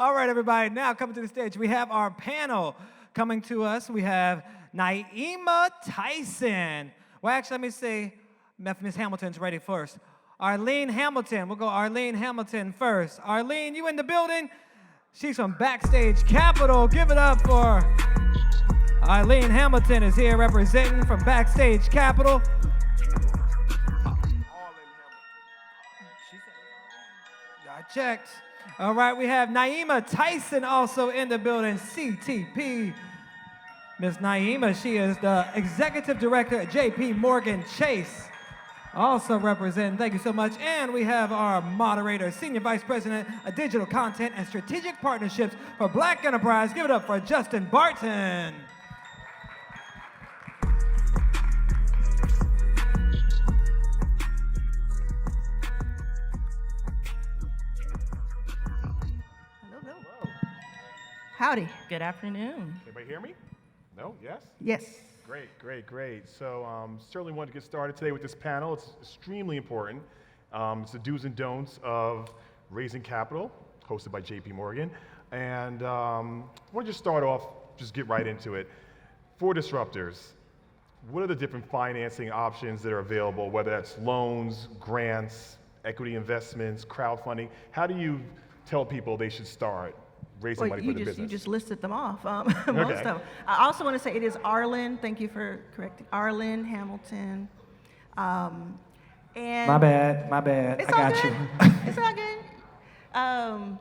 All right, everybody, now coming to the stage, we have our panel coming to us. We have Naima Tyson. Well, actually, let me say Miss Hamilton's ready first. Arlene Hamilton. We'll go Arlene Hamilton first. Arlene, you in the building? She's from Backstage Capital. Give it up for Arlene Hamilton is here representing from Backstage Capital. I checked. All right, we have Naima Tyson also in the building, CTP. Miss Naima, she is the Executive Director at JPMorgan Chase. Also representing, thank you so much. And we have our moderator, Senior Vice President of Digital Content and Strategic Partnerships for Black Enterprise. Give it up for Justin Barton. Howdy. Good afternoon. Everybody hear me? No? Yes? Yes. Great. So certainly want to get started today with this panel. It's extremely important. It's the do's and don'ts of raising capital, hosted by JPMorgan. And I want to just start off, just get right into it. For disruptors, what are the different financing options that are available, whether that's loans, grants, equity investments, crowdfunding? How do you tell people they should start raising money for the business? You just listed them off, most of them. I also want to say it is Arlan. Thank you for correcting. Arlan Hamilton. And My bad. I got you. It's all good.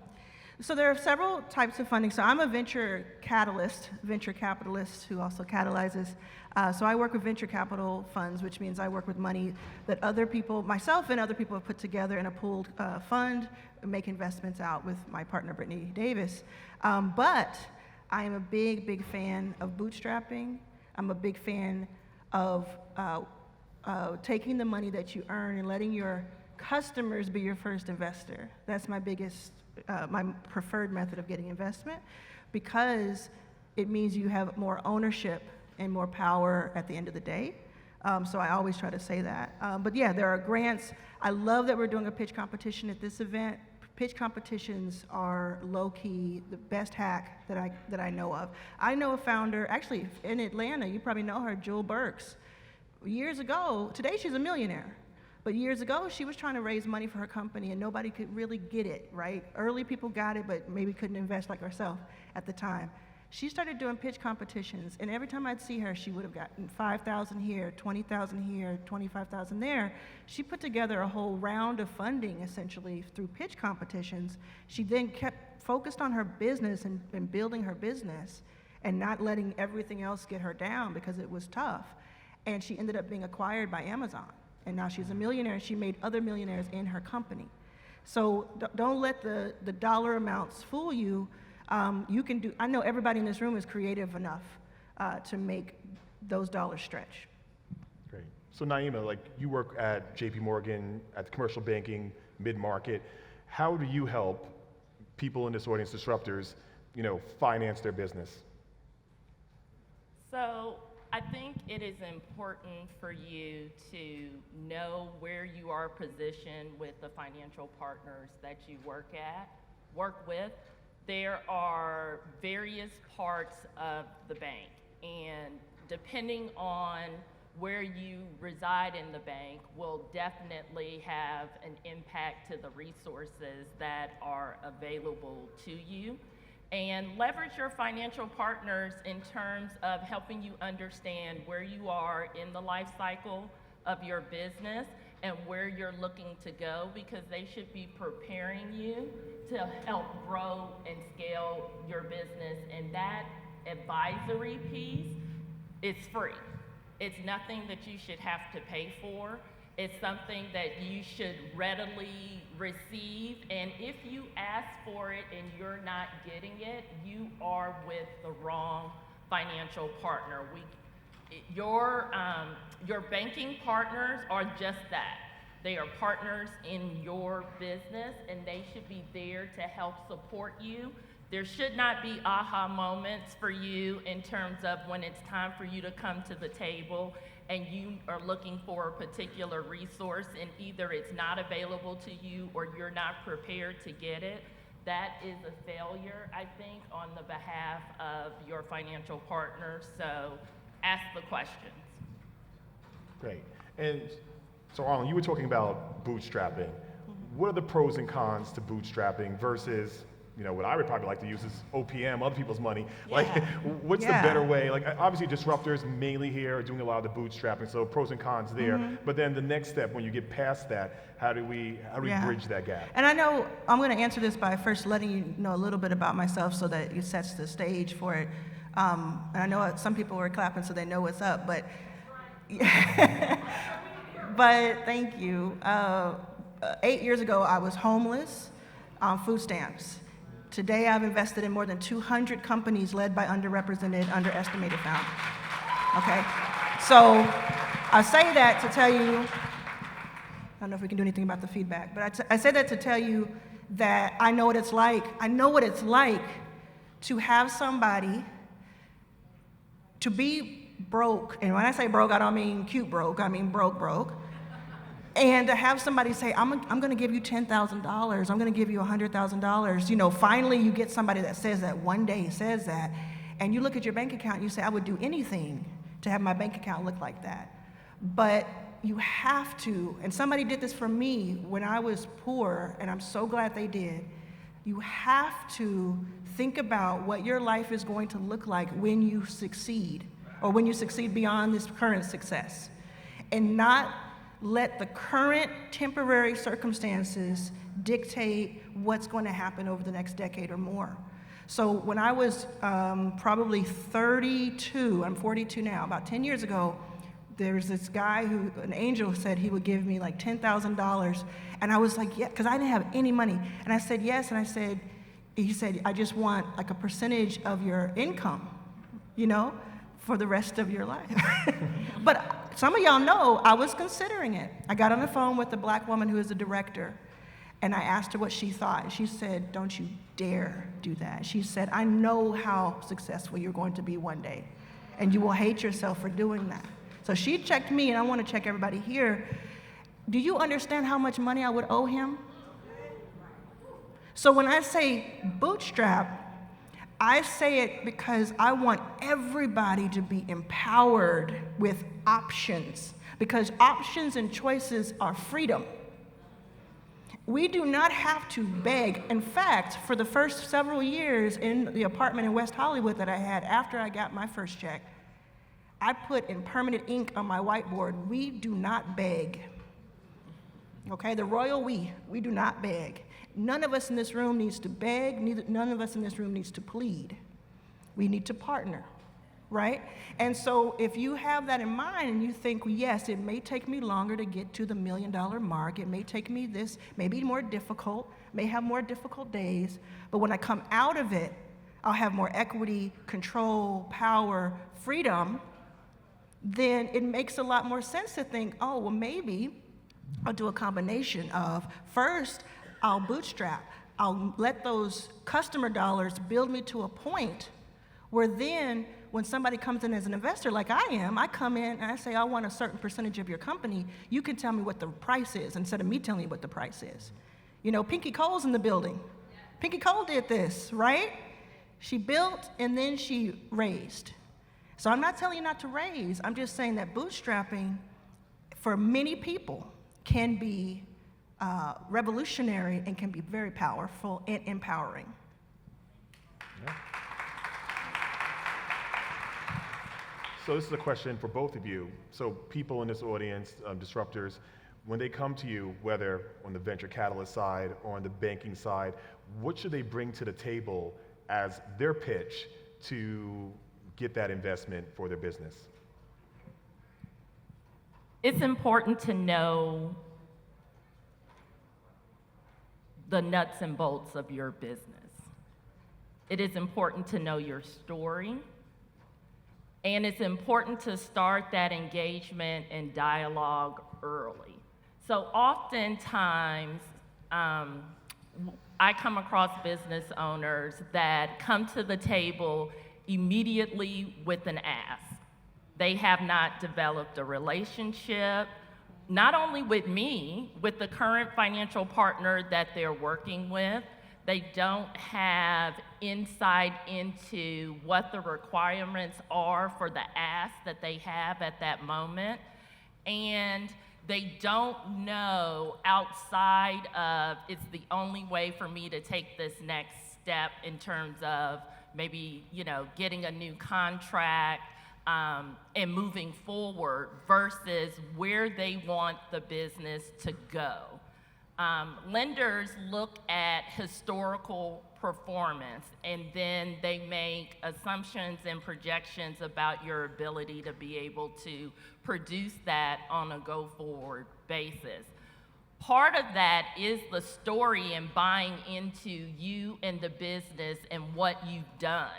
So there are several types of funding. So I'm a venture capitalist who also catalyzes. So I work with venture capital funds, which means I work with money that other people, myself and other people have put together in a pooled fund, make investments out with my partner, Brittany Davis. But I am a big fan of bootstrapping. I'm a big fan of taking the money that you earn and letting your customers be your first investor. That's my my preferred method of getting investment, because it means you have more ownership and more power at the end of the day. So I always try to say that. But yeah, there are grants. I love that we're doing a pitch competition at this event. Pitch competitions are low-key the best hack that I know of. I know a founder, actually in Atlanta, you probably know her, Jewel Burks. Years ago, today she's a millionaire. But years ago, she was trying to raise money for her company and nobody could really get it, right? Early people got it, but maybe couldn't invest like herself at the time. She started doing pitch competitions, and every time I'd see her, she would have gotten 5,000 here, 20,000 here, 25,000 there. She put together a whole round of funding, essentially, through pitch competitions. She then kept focused on her business and building her business and not letting everything else get her down because it was tough. And she ended up being acquired by Amazon. And now she's a millionaire, and she made other millionaires in her company. So don't let the dollar amounts fool you. You can do, I know everybody in this room is creative enough to make those dollars stretch. Great. So Naima, like you work at JPMorgan, at the commercial banking, mid-market. How do you help people in this audience, disruptors, finance their business? So I think it is important for you to know where you are positioned with the financial partners that you work with. There are various parts of the bank, and depending on where you reside in the bank will definitely have an impact to the resources that are available to you. And leverage your financial partners in terms of helping you understand where you are in the life cycle of your business and where you're looking to go, because they should be preparing you to help grow and scale your business. And that advisory piece is free. It's nothing that you should have to pay for. It's something that you should readily receive. And if you ask for it and you're not getting it, you are with the wrong financial partner. Your banking partners are just that. They are partners in your business, and they should be there to help support you. There should not be aha moments for you in terms of when it's time for you to come to the table and you are looking for a particular resource and either it's not available to you or you're not prepared to get it. that is a failure, I think, on the behalf of your financial partners. So ask the questions. Great. And so, Arlan, you were talking about bootstrapping. What are the pros and cons to bootstrapping versus, what I would probably like to use is OPM, other people's money. Yeah. Like, what's Yeah. the better way? Like, obviously, disruptors mainly here are doing a lot of the bootstrapping, so pros and cons there. But then the next step, when you get past that, how do we Yeah. bridge that gap? And I know I'm going to answer this by first letting you know a little bit about myself so that it sets the stage for it. And I know some people were clapping so they know what's up, but but thank you. 8 years ago, I was homeless on food stamps. Today, I've invested in more than 200 companies led by underrepresented, underestimated founders. Okay? So I say that to tell you, I don't know if we can do anything about the feedback, but I say that to tell you that I know what it's like. I know what it's like to have somebody to be broke, and when I say broke, I don't mean cute broke, I mean broke. And to have somebody say, I'm gonna give you $10,000, I'm gonna give you $100,000. Finally you get somebody that says that, one day says that, and you look at your bank account and you say, I would do anything to have my bank account look like that. But you have to, and somebody did this for me when I was poor, and I'm so glad they did. You have to think about what your life is going to look like when you succeed, or when you succeed beyond this current success, and not let the current temporary circumstances dictate what's going to happen over the next decade or more. So when I was probably 32, I'm 42 now, about 10 years ago, there's this guy an angel said he would give me like $10,000, and I was like, yeah, because I didn't have any money. And I said, yes, and he said, I just want like a percentage of your income, for the rest of your life. But some of y'all know I was considering it. I got on the phone with a black woman who is the director, and I asked her what she thought. She said, don't you dare do that. She said, I know how successful you're going to be one day, and you will hate yourself for doing that. So she checked me, and I want to check everybody here. Do you understand how much money I would owe him? So when I say bootstrap, I say it because I want everybody to be empowered with options, because options and choices are freedom. We do not have to beg. In fact, for the first several years in the apartment in West Hollywood that I had after I got my first check, I put in permanent ink on my whiteboard, we do not beg. Okay, the royal we do not beg. None of us in this room needs to beg, none of us in this room needs to plead. We need to partner, right? And so if you have that in mind and you think, well, yes, it may take me longer to get to the $1 million mark, it may take me this, may be more difficult, may have more difficult days, but when I come out of it, I'll have more equity, control, power, freedom, then it makes a lot more sense to think, oh, well, maybe I'll do a combination of, first, I'll bootstrap. I'll let those customer dollars build me to a point where then when somebody comes in as an investor like I am, I come in and I say, I want a certain percentage of your company. You can tell me what the price is instead of me telling you what the price is. Pinky Cole's in the building. Pinky Cole did this, right? She built and then she raised. So I'm not telling you not to raise. I'm just saying that bootstrapping for many people can be revolutionary and can be very powerful and empowering. Yeah. So this is a question for both of you. So people in this audience, disruptors, when they come to you, whether on the venture catalyst side or on the banking side, what should they bring to the table as their pitch to get that investment for their business? It's important to know the nuts and bolts of your business. It is important to know your story, and it's important to start that engagement and dialogue early. So oftentimes, I come across business owners that come to the table immediately with an ask. They have not developed a relationship, not only with me, with the current financial partner that they're working with. They don't have insight into what the requirements are for the ask that they have at that moment. And they don't know outside of, it's the only way for me to take this next step in terms of maybe, getting a new contract and moving forward versus where they want the business to go. Lenders look at historical performance, and then they make assumptions and projections about your ability to be able to produce that on a go-forward basis. Part of that is the story and buying into you and the business and what you've done.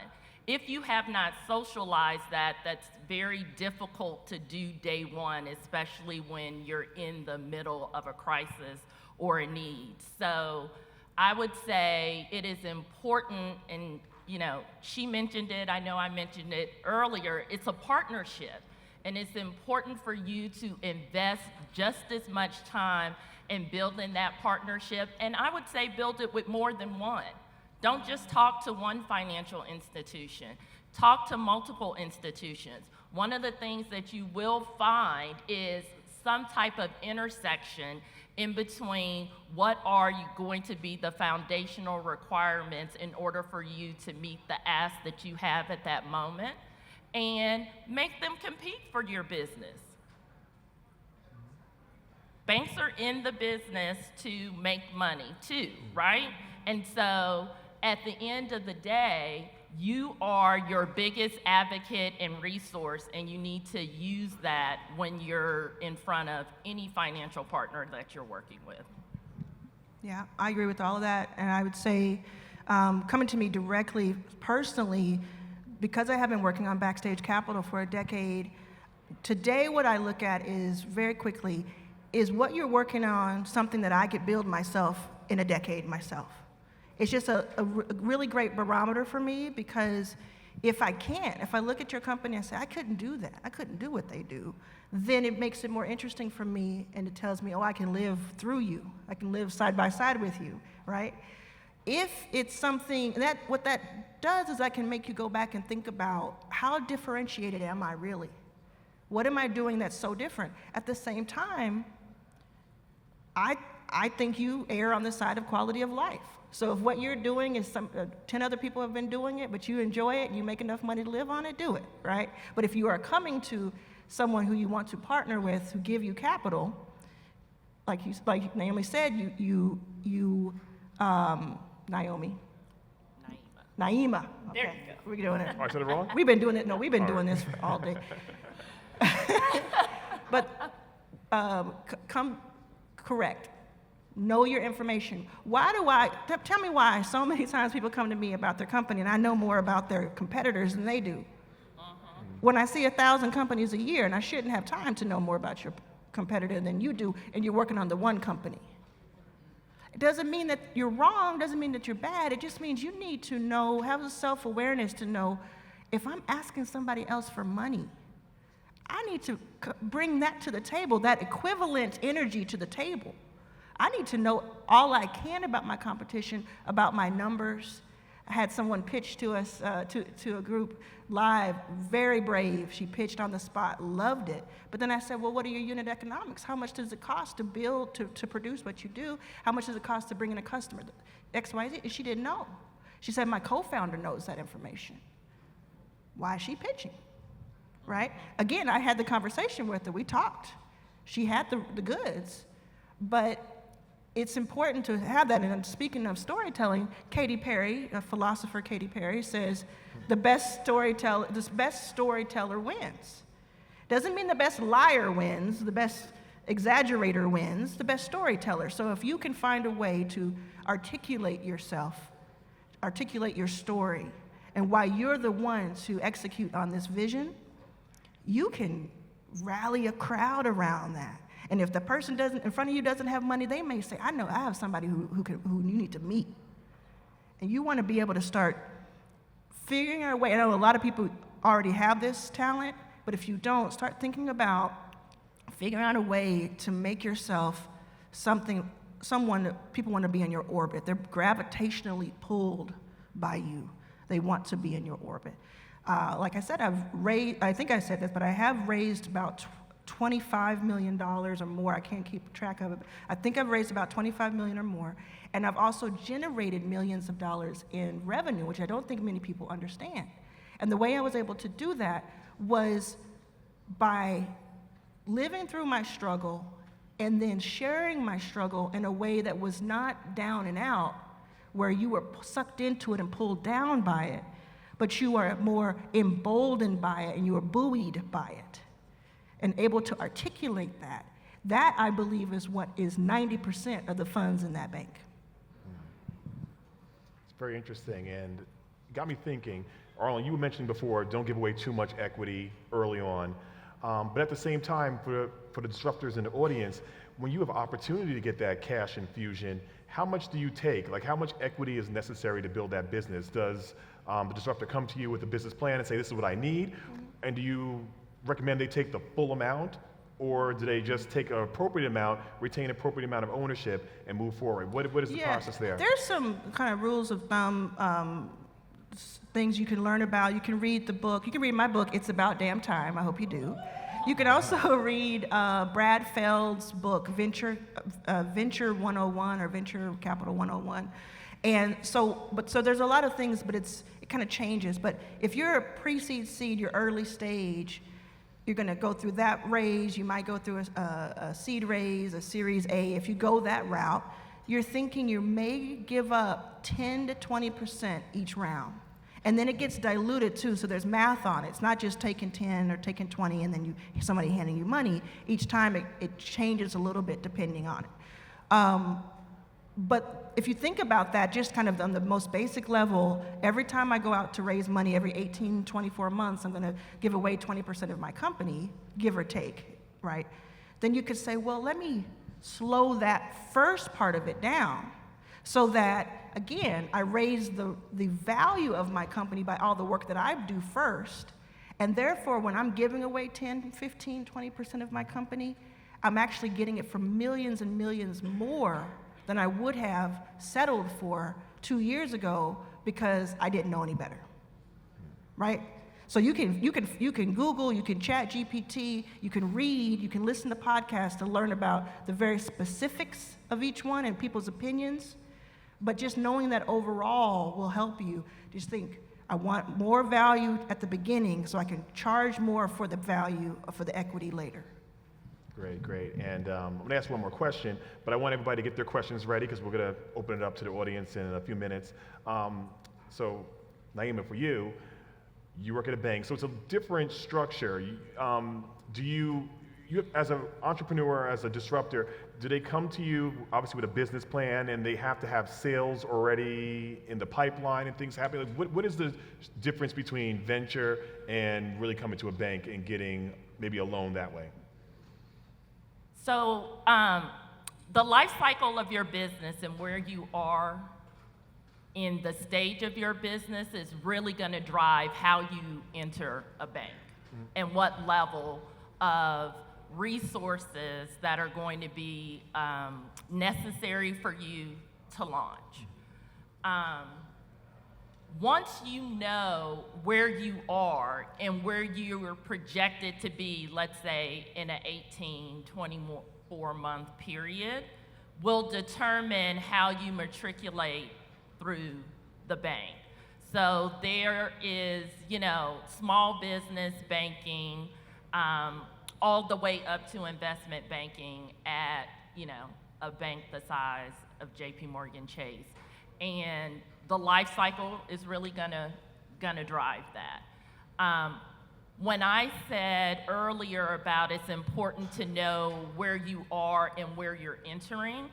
If you have not socialized that, that's very difficult to do day one, especially when you're in the middle of a crisis or a need. So I would say it is important, and she mentioned it, I know I mentioned it earlier, it's a partnership. And it's important for you to invest just as much time in building that partnership. And I would say build it with more than one. Don't just talk to one financial institution. Talk to multiple institutions. One of the things that you will find is some type of intersection in between what are you going to be the foundational requirements in order for you to meet the ask that you have at that moment, and make them compete for your business. Banks are in the business to make money too, right? And so at the end of the day, you are your biggest advocate and resource, and you need to use that when you're in front of any financial partner that you're working with. Yeah, I agree with all of that. And I would say, coming to me directly, personally, because I have been working on Backstage Capital for a decade, today what I look at is, very quickly, is what you're working on something that I could build myself in a decade myself? It's just a really great barometer for me, because if I look at your company and say, I couldn't do that, I couldn't do what they do, then it makes it more interesting for me, and it tells me, oh, I can live through you. I can live side by side with you, right? If it's something, what that does is I can make you go back and think about, how differentiated am I really? What am I doing that's so different? At the same time, I think you err on the side of quality of life. So if what you're doing is 10 other people have been doing it, but you enjoy it, and you make enough money to live on it, do it, right? But if you are coming to someone who you want to partner with, who give you capital, like Naomi said, Naima. Okay. There you go. We're doing it. Oh, I said it wrong? We've been doing it. No, we've been doing this for all day. But come correct. Know your information. Tell me why so many times people come to me about their company, and I know more about their competitors than they do. When I see 1,000 companies a year, and I shouldn't have time to know more about your competitor than you do, and you're working on the one company. It doesn't mean that you're wrong, doesn't mean that you're bad. It just means you need to know, have the self-awareness to know, if I'm asking somebody else for money, I need to bring that to the table, that equivalent energy to the table. I need to know all I can about my competition, about my numbers. I had someone pitch to us, to a group live, very brave. She pitched on the spot, loved it. But then I said, well, what are your unit economics? How much does it cost to build, to produce what you do? How much does it cost to bring in a customer? X, Y, Z. She didn't know. She said, my co-founder knows that information. Why is she pitching? Right? Again, I had the conversation with her. We talked. She had the goods. But it's important to have that. And speaking of storytelling, Katy Perry, a philosopher, Katy Perry, says the best storyteller wins. Doesn't mean the best liar wins, the best exaggerator wins, the best storyteller. So if you can find a way to articulate yourself, articulate your story, and why you're the ones who execute on this vision, you can rally a crowd around that. And if the person in front of you doesn't have money, they may say, I know I have somebody who you need to meet. And you want to be able to start figuring out a way. I know a lot of people already have this talent, but if you don't, start thinking about figuring out a way to make yourself something people want to be in your orbit. They're gravitationally pulled by you. They want to be in your orbit. Like I said, I think I said this, but I have raised about $25 million or more. I can't keep track of it. I think I've raised about $25 million or more. And I've also generated millions of dollars in revenue, which I don't think many people understand. And the way I was able to do that was by living through my struggle and then sharing my struggle in a way that was not down and out, where you were sucked into it and pulled down by it, but you are more emboldened by it and you are buoyed by it and able to articulate that. That, I believe, is what is 90% of the funds in that bank. It's very interesting, and it got me thinking. Arlan, you were mentioning before, don't give away too much equity early on. But at the same time, for the disruptors in the audience, when you have opportunity to get that cash infusion, how much do you take? Like, how much equity is necessary to build that business? Does the disruptor come to you with a business plan and say, this is what I need? And do you recommend they take the full amount? Or do they just take an appropriate amount, retain an appropriate amount of ownership, and move forward? What is the process there? There's some kind of rules of thumb, things you can learn about. You can read the book. You can read my book, It's About Damn Time. I hope you do. You can also read Brad Feld's book, Venture 101 or Venture Capital 101. And so there's a lot of things, but it kind of changes. But if you're a pre-seed seed, you're early stage, you're going to go through that raise. You might go through a seed raise, a Series A. If you go that route, you're thinking you may give up 10 to 20% each round. And then it gets diluted too, so there's math on it. It's not just taking 10 or taking 20 and then somebody handing you money. Each time it changes a little bit depending on it. But if you think about that, just kind of on the most basic level, every time I go out to raise money, every 18, 24 months, I'm gonna give away 20% of my company, give or take, right? Then you could say, well, let me slow that first part of it down so that, again, I raise the value of my company by all the work that I do first. And therefore, when I'm giving away 10, 15, 20% of my company, I'm actually getting it for millions and millions more than I would have settled for 2 years ago because I didn't know any better, right? So you can Google, you can chat GPT, you can read, you can listen to podcasts to learn about the very specifics of each one and people's opinions. But just knowing that overall will help you. Just think, I want more value at the beginning so I can charge more for the value, for the equity later. Great. And I'm going to ask one more question, but I want everybody to get their questions ready because we're going to open it up to the audience in a few minutes. So, Naima, for you, you work at a bank, so it's a different structure. Do you as an entrepreneur, as a disruptor, do they come to you obviously with a business plan and they have to have sales already in the pipeline and things happening? Like, what is the difference between venture and really coming to a bank and getting maybe a loan that way? So the life cycle of your business and where you are in the stage of your business is really going to drive how you enter a bank and what level of resources that are going to be necessary for you to launch. Once you know where you are and where you are projected to be, let's say in an 18, 24-month period, will determine how you matriculate through the bank. So there is, small business banking, all the way up to investment banking at, a bank the size of JPMorgan Chase. And the life cycle is really gonna drive that. When I said earlier about it's important to know where you are and where you're entering,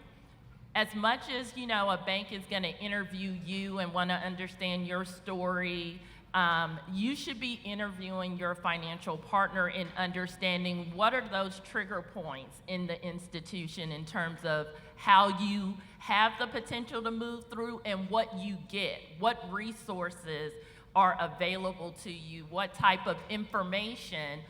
as much as a bank is gonna interview you and wanna understand your story, you should be interviewing your financial partner and understanding what are those trigger points in the institution in terms of how you have the potential to move through and what you get, what resources are available to you, what type of information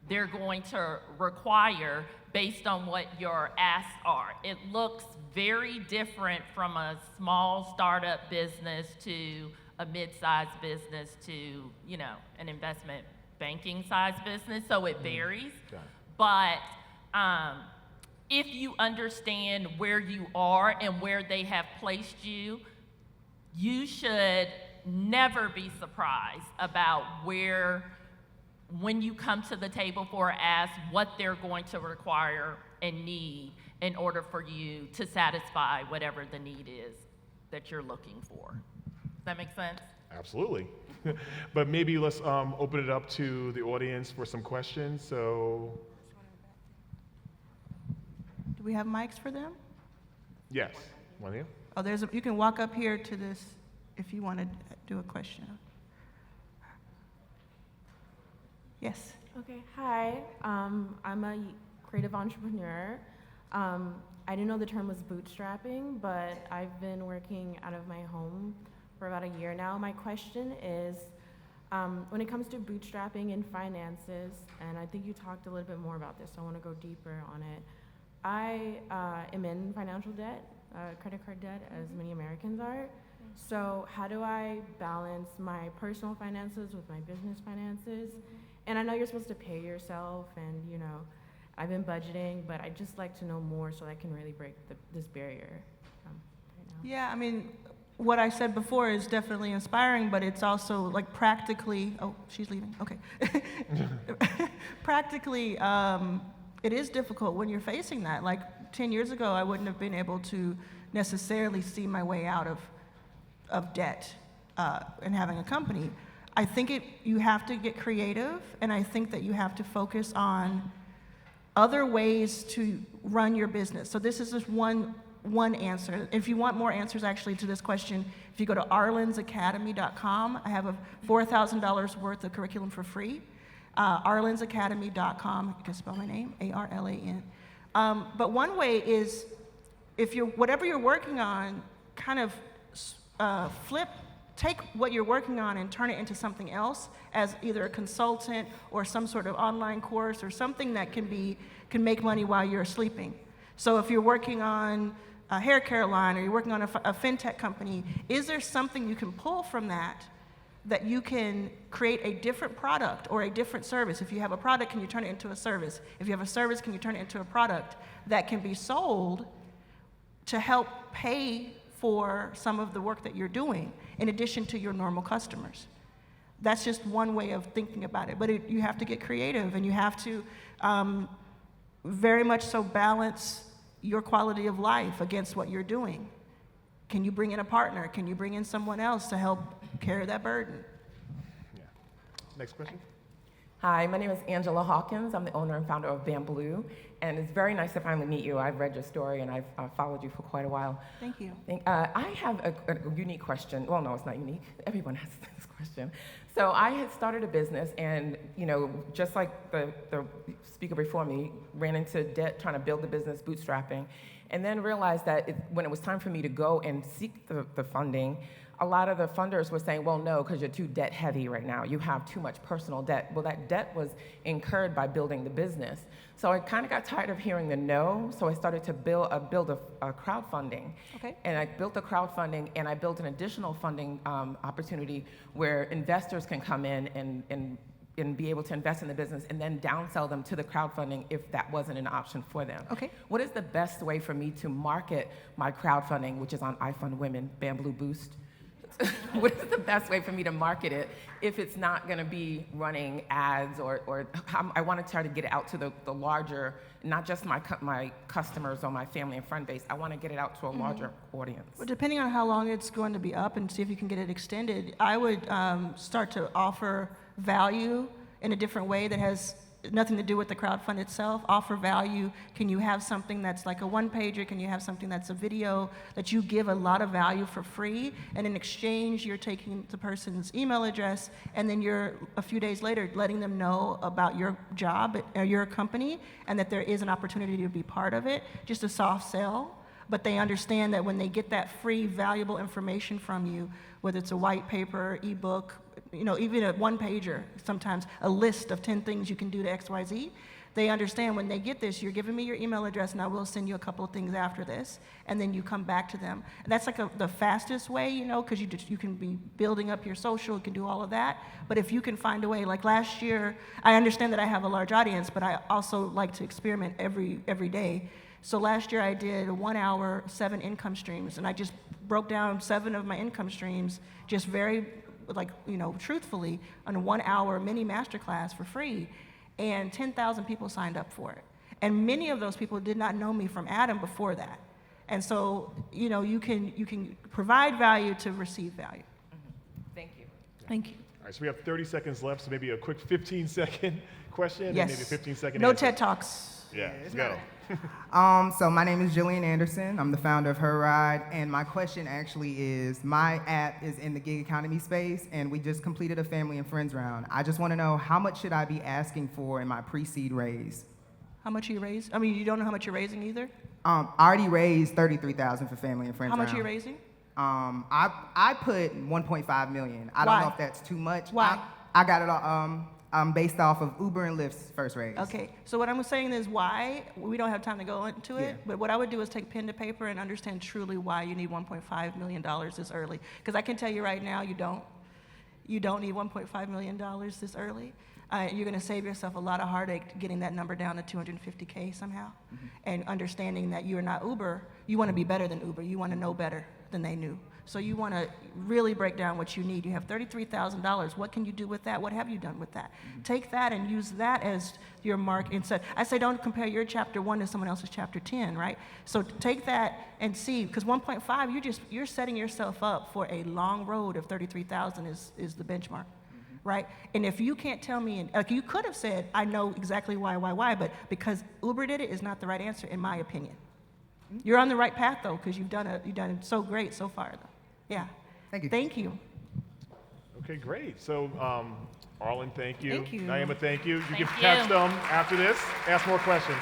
they're going to require based on what your asks are. It looks very different from a small startup business to a mid-sized business to, you know, an investment banking size business, so it varies. But if you understand where you are and where they have placed you, you should never be surprised about when you come to the table for an ask, what they're going to require and need in order for you to satisfy whatever the need is that you're looking for. Does that make sense? Absolutely. But maybe let's open it up to the audience for some questions. So, Do we have mics for them? yes, one here. Oh, you can walk up here to this if you want to do a question. Yes. Okay, hi. I'm a creative entrepreneur. I didn't know the term was bootstrapping, but I've been working out of my home for about a year now. My question is, when it comes to bootstrapping and finances, and I think you talked a little bit more about this, so I want to go deeper on it. I am in financial debt, credit card debt, as many Americans are. So how do I balance my personal finances with my business finances? And I know you're supposed to pay yourself, and you know, I've been budgeting, but I'd just like to know more so I can really break this barrier right now. Yeah, I mean, what I said before is definitely inspiring, but it's also like practically, oh, she's leaving, okay. Practically, it is difficult when you're facing that. Like 10 years ago, I wouldn't have been able to necessarily see my way out of debt and having a company. I think you have to get creative, and I think that you have to focus on other ways to run your business. So this is just one answer. If you want more answers actually to this question, if you go to arlansacademy.com, I have a $4,000 worth of curriculum for free. arlansacademy.com, you can spell my name, A-R-L-A-N. But one way is, whatever you're working on, kind of take what you're working on and turn it into something else as either a consultant or some sort of online course or something that can make money while you're sleeping. So if you're working on a hair care line or you're working on a fintech company, is there something you can pull from that you can create a different product or a different service? If you have a product, can you turn it into a service? If you have a service, can you turn it into a product that can be sold to help pay for some of the work that you're doing, in addition to your normal customers? That's just one way of thinking about it. But you have to get creative, and you have to very much so balance your quality of life against what you're doing. Can you bring in a partner? Can you bring in someone else to help carry that burden? Yeah. Next question. Hi, my name is Angela Hawkins. I'm the owner and founder of Bamboo, and it's very nice to finally meet you. I've read your story, and I've followed you for quite a while. Thank you. I have a unique question. Well, no, it's not unique. Everyone has this question. So I had started a business, and you know, just like the speaker before me, ran into debt trying to build the business, bootstrapping, and then realized that when it was time for me to go and seek the funding, a lot of the funders were saying, well, no, because you're too debt heavy right now. You have too much personal debt. Well, that debt was incurred by building the business. So I kind of got tired of hearing the no, so I started to build a crowdfunding. Okay. And I built a crowdfunding, and I built an additional funding opportunity where investors can come in and be able to invest in the business and then downsell them to the crowdfunding if that wasn't an option for them. Okay. What is the best way for me to market my crowdfunding, which is on iFund Women, Bamboo Boost? What is the best way for me to market it if it's not going to be running ads or I want to try to get it out to the larger, not just my customers or my family and friend base. I want to get it out to a larger audience. Well, depending on how long it's going to be up and see if you can get it extended, I would start to offer value in a different way that has nothing to do with the crowdfund itself. Offer value. Can you have something that's like a one-pager? Can you have something that's a video that you give a lot of value for free? And in exchange, you're taking the person's email address, and then you're, a few days later, letting them know about your job or your company, and that there is an opportunity to be part of it. Just a soft sell. But they understand that when they get that free, valuable information from you, whether it's a white paper, ebook, even a one pager, sometimes a list of 10 things you can do to XYZ, they understand when they get this, you're giving me your email address and I will send you a couple of things after this, and then you come back to them. And that's like the fastest way, because you can be building up your social, you can do all of that. But if you can find a way, like last year, I understand that I have a large audience, but I also like to experiment every day. So last year I did 1 hour, 7 income streams, and I just broke down 7 of my income streams, just very, truthfully, on a 1 hour mini masterclass for free. And 10,000 people signed up for it. And many of those people did not know me from Adam before that. And so, you can provide value to receive value. Thank you. Thank you. All right, so we have 30 seconds left, so maybe a quick 15-second question Yes. and maybe a 15-second No answer. TED Talks. Yeah, let's go. So my name is Jillian Anderson. I'm the founder of Her Ride, and my question actually is, my app is in the gig economy space, and we just completed a family and friends round. I just want to know, how much should I be asking for in my pre-seed raise? How much you raise? I mean, you don't know how much you're raising either? I already raised $33,000 for family and friends How much round. are you raising? I put 1.5 million. I Why? don't know if that's too much. Why? I got it all based off of Uber and Lyft's first raise. Okay, so what I'm saying is why. We don't have time to go into it, Yeah. but what I would do is take pen to paper and understand truly why you need $1.5 million this early. Because I can tell you right now, you don't. You don't need $1.5 million this early. You're going to save yourself a lot of heartache getting that number down to 250K somehow. And understanding that you're not Uber, you want to be better than Uber. You want to know better than they knew. So you want to really break down what you need. You have $33,000. What can you do with that? What have you done with that? Take that and use that as your mark. Instead, I say don't compare your chapter 1 to someone else's chapter 10, right? So take that and see, because 1.5, you're setting yourself up for a long road of 33,000 is the benchmark. Right? And if you can't tell me, like you could have said, I know exactly why, but because Uber did it is not the right answer, in my opinion. You're on the right path, though, because you've done it so great so far, though. Yeah. Thank you. Thank you. Okay, great. So, Arlan, thank you. Thank you. Naima, thank you. You Thank can catch you. them after this. Ask more questions.